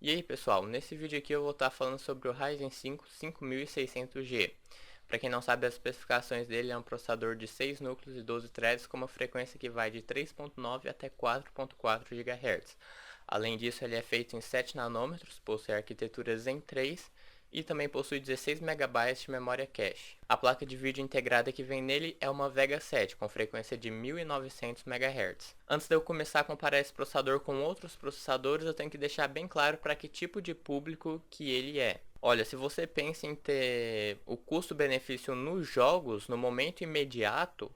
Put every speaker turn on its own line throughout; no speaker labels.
E aí pessoal, nesse vídeo aqui eu vou estar falando sobre o Ryzen 5 5600G. Para quem não sabe as especificações dele, é um processador de 6 núcleos e 12 threads com uma frequência que vai de 3.9 até 4.4 GHz. Além disso, ele é feito em 7 nanômetros, possui a arquitetura Zen 3 e também possui 16 MB de memória cache. A placa de vídeo integrada que vem nele é uma Vega 7 com frequência de 1900 MHz. Antes de eu começar a comparar esse processador com outros processadores, eu tenho que deixar bem claro para que tipo de público que ele é. Olha, se você pensa em ter o custo-benefício nos jogos no momento imediato,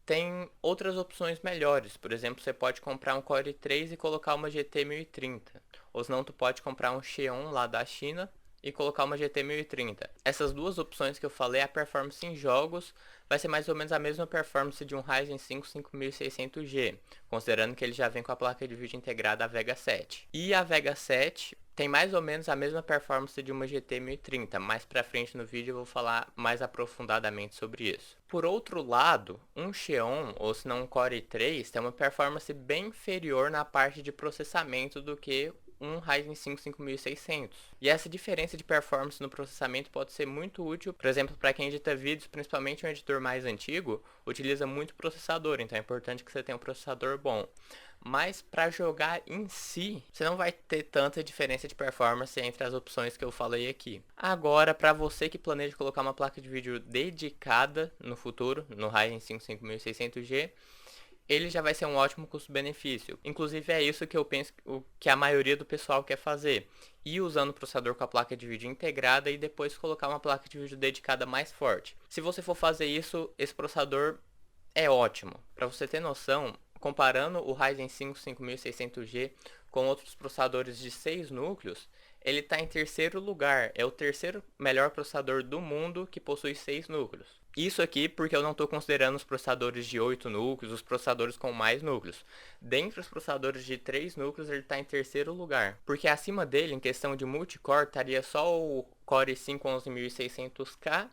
tem outras opções melhores. Por exemplo, você pode comprar um Core i3 e colocar uma GT 1030. Ou senão tu pode comprar um Xeon lá da China e colocar uma GT 1030. Essas duas opções que eu falei, a performance em jogos vai ser mais ou menos a mesma performance de um Ryzen 5 5600G, considerando que ele já vem com a placa de vídeo integrada a Vega 7. E a Vega 7 tem mais ou menos a mesma performance de uma GT 1030. Mais pra frente no vídeo eu vou falar mais aprofundadamente sobre isso. Por outro lado, um Xeon, ou se não um Core i3, tem uma performance bem inferior na parte de processamento do que um Ryzen 5 5600. E essa diferença de performance no processamento pode ser muito útil, por exemplo, para quem edita vídeos, principalmente um editor mais antigo, utiliza muito processador, então é importante que você tenha um processador bom. Mas para jogar em si, você não vai ter tanta diferença de performance entre as opções que eu falei aqui. Agora, para você que planeja colocar uma placa de vídeo dedicada no futuro, no Ryzen 5 5600G, ele já vai ser um ótimo custo-benefício. Inclusive é isso que eu penso que a maioria do pessoal quer fazer. Ir usando o processador com a placa de vídeo integrada e depois colocar uma placa de vídeo dedicada mais forte. Se você for fazer isso, esse processador é ótimo. Para você ter noção, comparando o Ryzen 5 5600G com outros processadores de 6 núcleos, ele está em terceiro lugar. É o terceiro melhor processador do mundo que possui 6 núcleos. Isso aqui porque eu não estou considerando os processadores de 8 núcleos, os processadores com mais núcleos. Dentre os processadores de 3 núcleos, ele está em terceiro lugar. Porque acima dele, em questão de multicore, estaria só o Core i5 11600K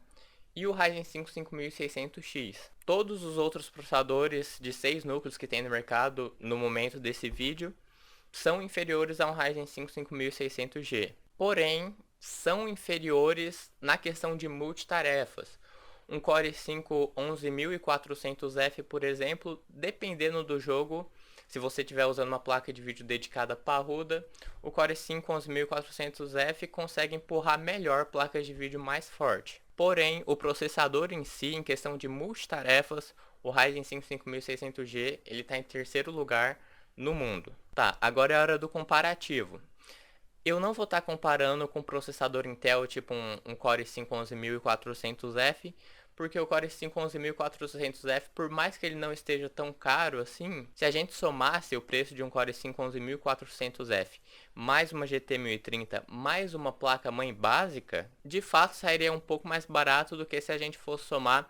e o Ryzen 5 5600X. Todos os outros processadores de 6 núcleos que tem no mercado no momento desse vídeo são inferiores a um Ryzen 5 5600G. Porém, são inferiores na questão de multitarefas. Um Core i5 11400F, por exemplo, dependendo do jogo, se você estiver usando uma placa de vídeo dedicada parruda, o Core i5 11400F consegue empurrar melhor placas de vídeo mais forte. Porém, o processador em si, em questão de multitarefas, o Ryzen 5 5600G, ele está em terceiro lugar no mundo. Tá, agora é a hora do comparativo. Eu não vou estar comparando com processador Intel, tipo um Core i5 11400F, porque o Core i5 11400F, por mais que ele não esteja tão caro assim, se a gente somasse o preço de um Core i5 11400F mais uma GT 1030 mais uma placa-mãe básica, de fato sairia um pouco mais barato do que se a gente fosse somar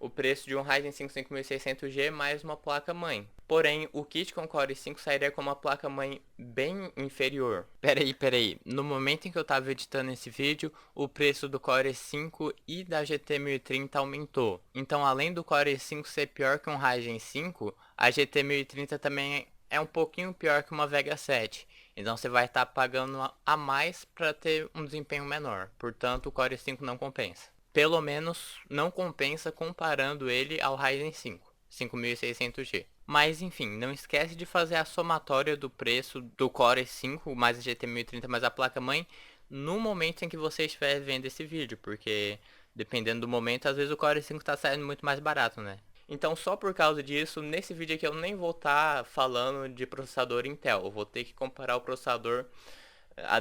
o preço de um Ryzen 5 5600G mais uma placa-mãe. Porém, o kit com Core i5 sairia com uma placa-mãe bem inferior. Peraí. No momento em que eu estava editando esse vídeo, o preço do Core i5 e da GT 1030 aumentou. Então, além do Core i5 ser pior que um Ryzen 5, a GT 1030 também é um pouquinho pior que uma Vega 7. Então, você vai estar pagando a mais para ter um desempenho menor. Portanto, o Core i5 não compensa. Pelo menos não compensa comparando ele ao Ryzen 5 5600G. Mas enfim, não esquece de fazer a somatória do preço do Core i5 mais a GT 1030 mais a placa-mãe no momento em que você estiver vendo esse vídeo, porque dependendo do momento, às vezes o Core i5 está saindo muito mais barato, né? Então só por causa disso, nesse vídeo aqui eu nem vou estar falando de processador Intel, eu vou ter que comparar o processador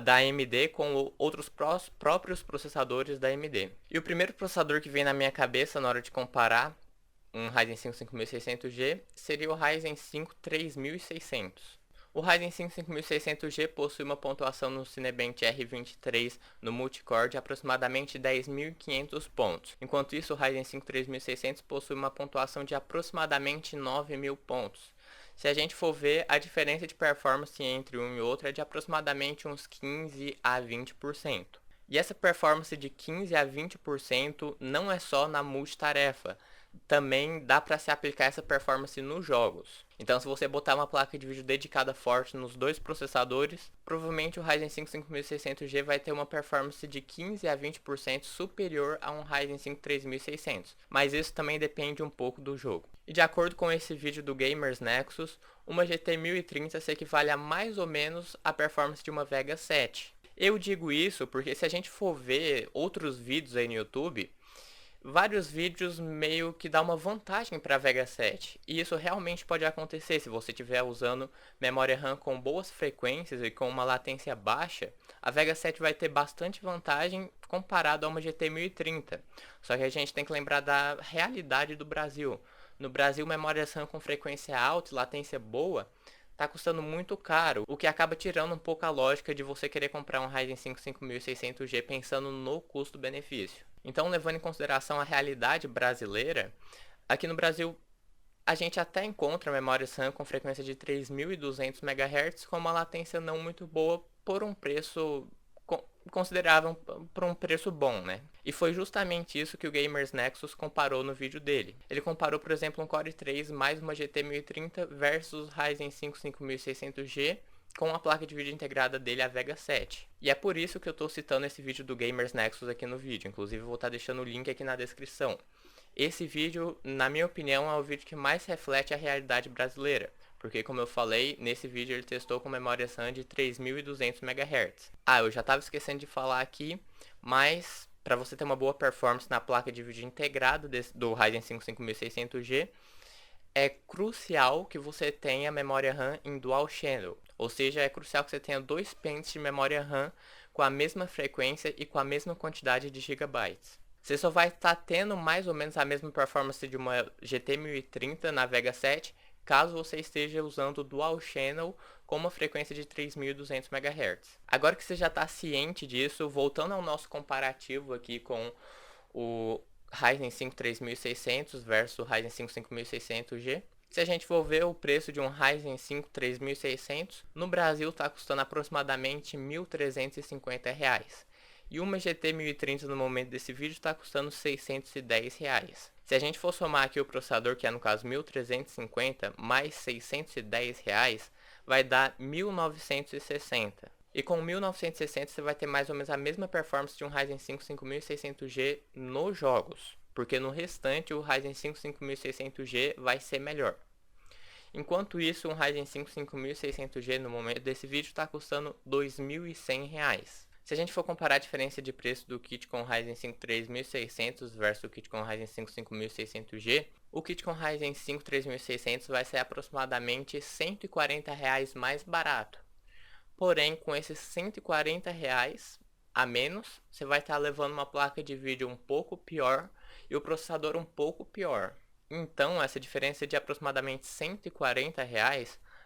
da AMD com outros próprios processadores da AMD. E o primeiro processador que vem na minha cabeça na hora de comparar um Ryzen 5 5600G seria o Ryzen 5 3600. O Ryzen 5 5600G possui uma pontuação no Cinebench R23 no multicore de aproximadamente 10.500 pontos. Enquanto isso, o Ryzen 5 3600 possui uma pontuação de aproximadamente 9.000 pontos. Se a gente for ver, a diferença de performance entre um e outro é de aproximadamente uns 15 a 20%. E essa performance de 15 a 20% não é só na multitarefa. também dá para se aplicar essa performance nos jogos. Então, se você botar uma placa de vídeo dedicada forte nos dois processadores, provavelmente o Ryzen 5 5600G vai ter uma performance de 15 a 20% superior a um Ryzen 5 3600. Mas isso também depende um pouco do jogo. E de acordo com esse vídeo do Gamers Nexus, uma GT 1030 se equivale a mais ou menos a performance de uma Vega 7. Eu digo isso porque se a gente for ver outros vídeos aí no YouTube, vários vídeos meio que dá uma vantagem para a Vega 7. E isso realmente pode acontecer se você estiver usando memória RAM com boas frequências e com uma latência baixa. A Vega 7 vai ter bastante vantagem comparado a uma GT 1030. Só que a gente tem que lembrar da realidade do Brasil. No Brasil, memória RAM com frequência alta e latência boa está custando muito caro, o que acaba tirando um pouco a lógica de você querer comprar um Ryzen 5 5600G pensando no custo-benefício. Então, levando em consideração a realidade brasileira, aqui no Brasil a gente até encontra memórias RAM com frequência de 3.200 MHz com uma latência não muito boa por um preço considerável, por um preço bom, né? E foi justamente isso que o Gamers Nexus comparou no vídeo dele. Ele comparou, por exemplo, um Core i3 mais uma GT 1030 versus Ryzen 5 5600G com a placa de vídeo integrada dele, a Vega 7. E é por isso que eu estou citando esse vídeo do Gamers Nexus aqui no vídeo. Inclusive, eu vou estar deixando o link aqui na descrição. Esse vídeo, na minha opinião, é o vídeo que mais reflete a realidade brasileira. Porque, como eu falei, nesse vídeo ele testou com memória RAM de 3.200 MHz. Eu já estava esquecendo de falar aqui, mas para você ter uma boa performance na placa de vídeo integrada do Ryzen 5 5600G, é crucial que você tenha memória RAM em Dual Channel. Ou seja, é crucial que você tenha dois pentes de memória RAM com a mesma frequência e com a mesma quantidade de gigabytes. Você só vai estar tendo mais ou menos a mesma performance de uma GT 1030 na Vega 7 caso você esteja usando o Dual Channel com uma frequência de 3.200 MHz. Agora que você já está ciente disso, voltando ao nosso comparativo aqui com o Ryzen 5 3600 versus o Ryzen 5 5600G, se a gente for ver o preço de um Ryzen 5 3600, no Brasil está custando aproximadamente R$ 1.350. E uma GT 1030 no momento desse vídeo está custando R$ 610. Se a gente for somar aqui o processador, que é no caso 1.350, mais R$ 610, vai dar 1.960. E com 1.960 você vai ter mais ou menos a mesma performance de um Ryzen 5 5600G nos jogos. Porque no restante o Ryzen 5 5600G vai ser melhor. Enquanto isso, um Ryzen 5 5600G no momento desse vídeo está custando R$ 2.100. Se a gente for comparar a diferença de preço do kit com Ryzen 5 3600 versus o kit com Ryzen 5 5600G, o kit com Ryzen 5 3600 vai ser aproximadamente R$ 140 mais barato. Porém, com esses R$ 140 a menos, você vai estar levando uma placa de vídeo um pouco pior e o processador um pouco pior. Então, essa diferença de aproximadamente R$ 140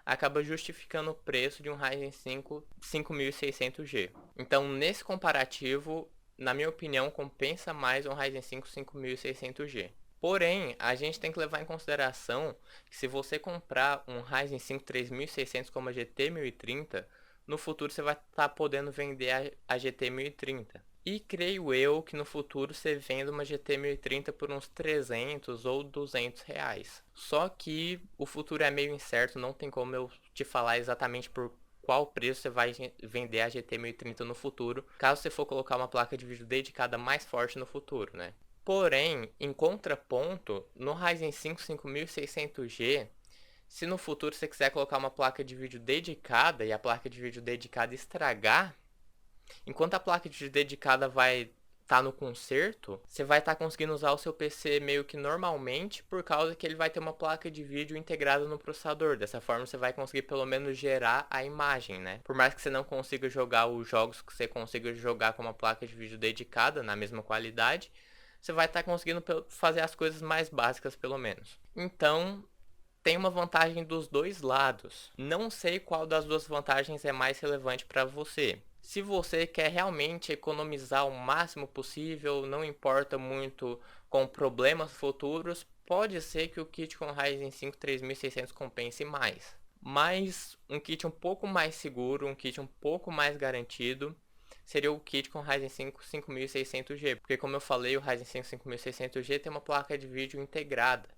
acaba justificando o preço de um Ryzen 5 5600G. Então, nesse comparativo, na minha opinião, compensa mais um Ryzen 5 5600G. Porém, a gente tem que levar em consideração que se você comprar um Ryzen 5 3600 como a GT 1030, no futuro você vai estar podendo vender a GT 1030. E creio eu que no futuro você venda uma GT 1030 por uns 300 ou 200 reais. Só que o futuro é meio incerto, não tem como eu te falar exatamente por qual preço você vai vender a GT 1030 no futuro, caso você for colocar uma placa de vídeo dedicada mais forte no futuro, né? Porém, em contraponto, no Ryzen 5 5600G, se no futuro você quiser colocar uma placa de vídeo dedicada e a placa de vídeo dedicada estragar, enquanto a placa de vídeo dedicada vai estar no conserto, você vai estar conseguindo usar o seu PC meio que normalmente, por causa que ele vai ter uma placa de vídeo integrada no processador. Dessa forma você vai conseguir pelo menos gerar a imagem, né? Por mais que você não consiga jogar os jogos que você consiga jogar com uma placa de vídeo dedicada na mesma qualidade, você vai estar conseguindo fazer as coisas mais básicas pelo menos. Então, tem uma vantagem dos dois lados. Não sei qual das duas vantagens é mais relevante para você. Se você quer realmente economizar o máximo possível, não importa muito com problemas futuros, pode ser que o kit com Ryzen 5 3600 compense mais. Mas um kit um pouco mais seguro, um kit um pouco mais garantido, seria o kit com Ryzen 5 5600G, porque como eu falei, o Ryzen 5 5600G tem uma placa de vídeo integrada.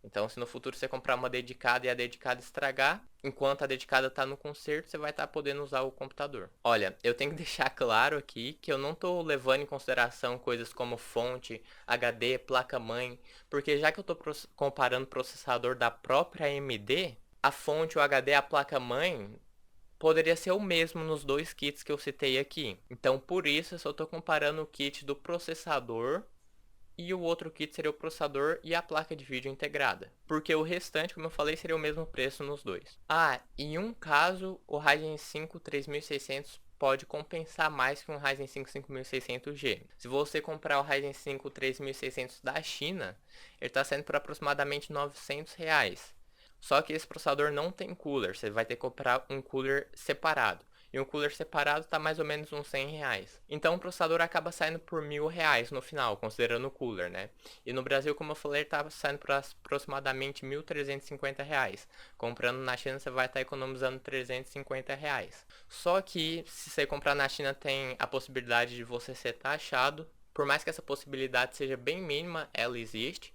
Então, se no futuro você comprar uma dedicada e a dedicada estragar, enquanto a dedicada está no conserto, você vai estar podendo usar o computador. Olha, eu tenho que deixar claro aqui que eu não estou levando em consideração coisas como fonte, HD, placa-mãe, porque já que eu estou comparando o processador da própria AMD, a fonte, o HD e a placa-mãe poderia ser o mesmo nos dois kits que eu citei aqui. Então, por isso, eu só estou comparando o kit do processador e o outro kit seria o processador e a placa de vídeo integrada. Porque o restante, como eu falei, seria o mesmo preço nos dois. Ah, em um caso, o Ryzen 5 3600 pode compensar mais que um Ryzen 5 5600G. Se você comprar o Ryzen 5 3600 da China, ele está saindo por aproximadamente R$ 900. Só que esse processador não tem cooler, você vai ter que comprar um cooler separado. E um cooler separado está mais ou menos uns R$ 100. Então o processador acaba saindo por R$ 1.000 no final, considerando o cooler, né? E no Brasil, como eu falei, ele está saindo por aproximadamente R$ 1.350. Comprando na China, você vai estar economizando R$ 350. Só que se você comprar na China, tem a possibilidade de você ser taxado. Por mais que essa possibilidade seja bem mínima, ela existe.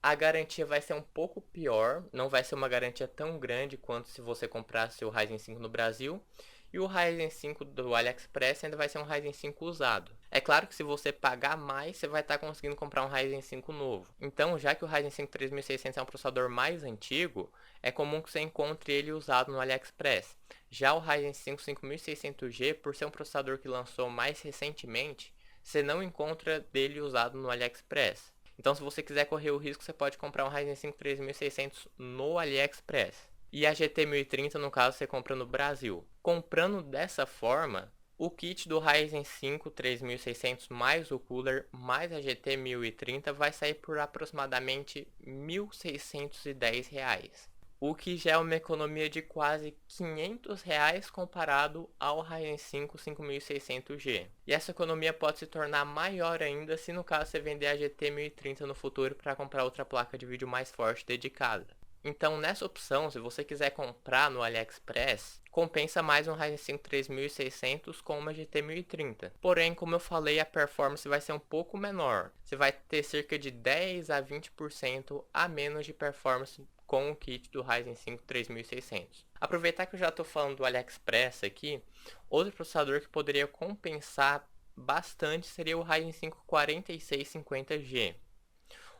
A garantia vai ser um pouco pior, não vai ser uma garantia tão grande quanto se você comprasse o Ryzen 5 no Brasil. E o Ryzen 5 do AliExpress ainda vai ser um Ryzen 5 usado. É claro que se você pagar mais, você vai estar conseguindo comprar um Ryzen 5 novo. Então, já que o Ryzen 5 3600 é um processador mais antigo, é comum que você encontre ele usado no AliExpress. Já o Ryzen 5 5600G, por ser um processador que lançou mais recentemente, você não encontra dele usado no AliExpress. Então, se você quiser correr o risco, você pode comprar um Ryzen 5 3600 no AliExpress. E a GT 1030, no caso, você compra no Brasil. Comprando dessa forma, o kit do Ryzen 5 3600 mais o cooler mais a GT 1030 vai sair por aproximadamente R$ 1.610. O que já é uma economia de quase R$ 500 comparado ao Ryzen 5 5600G. E essa economia pode se tornar maior ainda se no caso você vender a GT 1030 no futuro para comprar outra placa de vídeo mais forte dedicada. Então nessa opção, se você quiser comprar no AliExpress, compensa mais um Ryzen 5 3600 com uma GT 1030. Porém, como eu falei, a performance vai ser um pouco menor. Você vai ter cerca de 10 a 20% a menos de performance com o kit do Ryzen 5 3600. Aproveitar que eu já estou falando do AliExpress aqui, outro processador que poderia compensar bastante seria o Ryzen 5 4650G.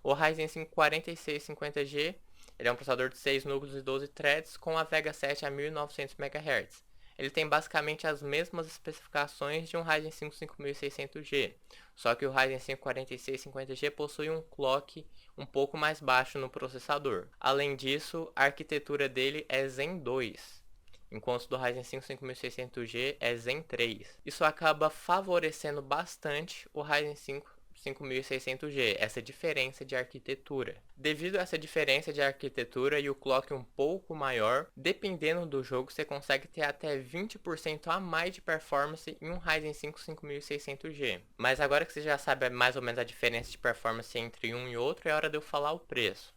O Ryzen 5 4650G ele é um processador de 6 núcleos e 12 threads com a Vega 7 a 1900 MHz. Ele tem basicamente as mesmas especificações de um Ryzen 5 5600G, só que o Ryzen 5 4650G possui um clock um pouco mais baixo no processador. Além disso, a arquitetura dele é Zen 2, enquanto do Ryzen 5 5600G é Zen 3. Isso acaba favorecendo bastante o Ryzen 5 5600G, essa diferença de arquitetura. Devido a essa diferença de arquitetura e o clock um pouco maior, dependendo do jogo, você consegue ter até 20% a mais de performance em um Ryzen 5 5600G. Mas agora que você já sabe mais ou menos a diferença de performance entre um e outro, é hora de eu falar o preço.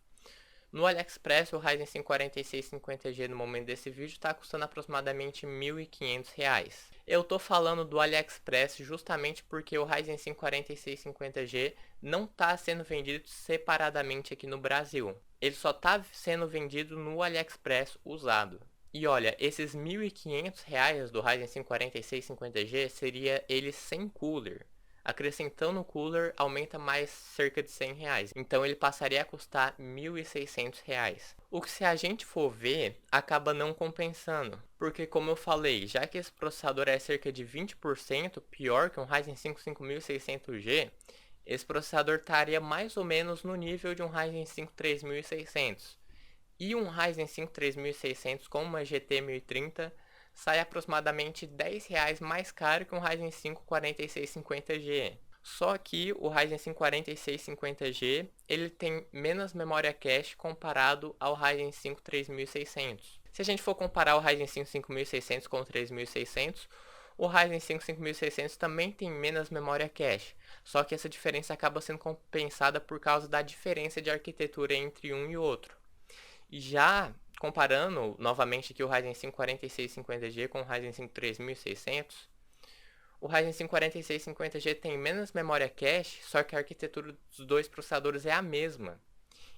No AliExpress, o Ryzen 5 4650G no momento desse vídeo está custando aproximadamente R$ 1.500. Eu tô falando do AliExpress justamente porque o Ryzen 5 4650G não está sendo vendido separadamente aqui no Brasil. Ele só está sendo vendido no AliExpress usado. E olha, esses R$ 1.500 do Ryzen 5 4650G seria ele sem cooler. Acrescentando o cooler, aumenta mais cerca de R$ 100. Então ele passaria a custar R$ 1.600. O que se a gente for ver, acaba não compensando. Porque como eu falei, já que esse processador é cerca de 20% pior que um Ryzen 5 5600G, esse processador estaria mais ou menos no nível de um Ryzen 5 3600. E um Ryzen 5 3600 com uma GT 1030 sai aproximadamente R$ 10 mais caro que um Ryzen 5 4650G. Só que o Ryzen 5 4650G ele tem menos memória cache comparado ao Ryzen 5 3600. Se a gente for comparar o Ryzen 5 5600 com o 3600, o Ryzen 5 5600 também tem menos memória cache, só que essa diferença acaba sendo compensada por causa da diferença de arquitetura entre um e outro. Já comparando novamente aqui o Ryzen 5 4650G com o Ryzen 5 3600, O Ryzen 5 4650G tem menos memória cache, só que a arquitetura dos dois processadores é a mesma.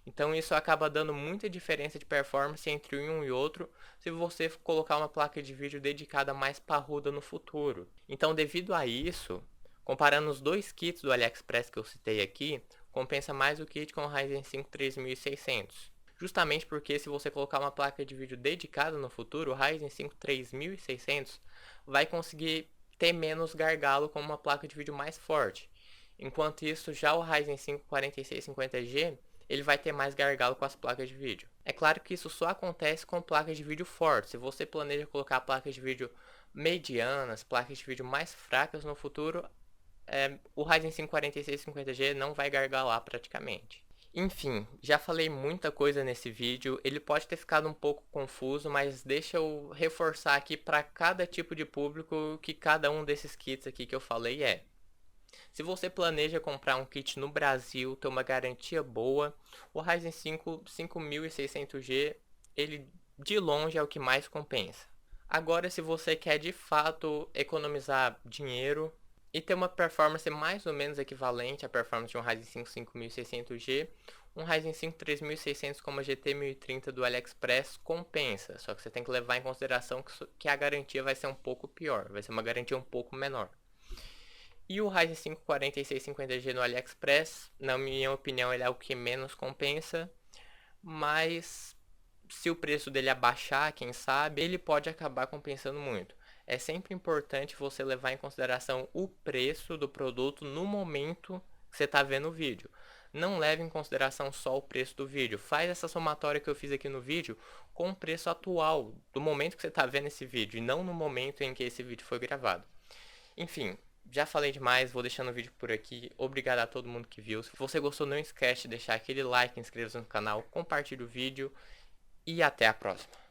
Então isso acaba dando muita diferença de performance entre um e outro se você colocar uma placa de vídeo dedicada mais parruda no futuro. Então, devido a isso, comparando os dois kits do AliExpress que eu citei aqui, compensa mais o kit com o Ryzen 5 3600. Justamente porque se você colocar uma placa de vídeo dedicada no futuro, o Ryzen 5 3600 vai conseguir ter menos gargalo com uma placa de vídeo mais forte. Enquanto isso, já o Ryzen 5 4650G ele vai ter mais gargalo com as placas de vídeo. É claro que isso só acontece com placas de vídeo fortes. Se você planeja colocar placas de vídeo medianas, placas de vídeo mais fracas no futuro, o Ryzen 5 4650G não vai gargalar praticamente. Enfim, já falei muita coisa nesse vídeo, ele pode ter ficado um pouco confuso, mas deixa eu reforçar aqui para cada tipo de público que cada um desses kits aqui que eu falei é. Se você planeja comprar um kit no Brasil, ter uma garantia boa, o Ryzen 5 5600G, ele de longe é o que mais compensa. Agora, se você quer de fato economizar dinheiro e ter uma performance mais ou menos equivalente à performance de um Ryzen 5 5600G, um Ryzen 5 3600 como a GT 1030 do AliExpress compensa, só que você tem que levar em consideração que a garantia vai ser um pouco pior, vai ser uma garantia um pouco menor. E o Ryzen 5 4650G no AliExpress, na minha opinião, ele é o que menos compensa, mas se o preço dele abaixar, quem sabe, ele pode acabar compensando muito. É sempre importante você levar em consideração o preço do produto no momento que você está vendo o vídeo. Não leve em consideração só o preço do vídeo. Faz essa somatória que eu fiz aqui no vídeo com o preço atual, do momento que você está vendo esse vídeo, e não no momento em que esse vídeo foi gravado. Enfim, já falei demais, vou deixando o vídeo por aqui. Obrigado a todo mundo que viu. Se você gostou, não esquece de deixar aquele like, inscreva-se no canal, compartilhe o vídeo e até a próxima.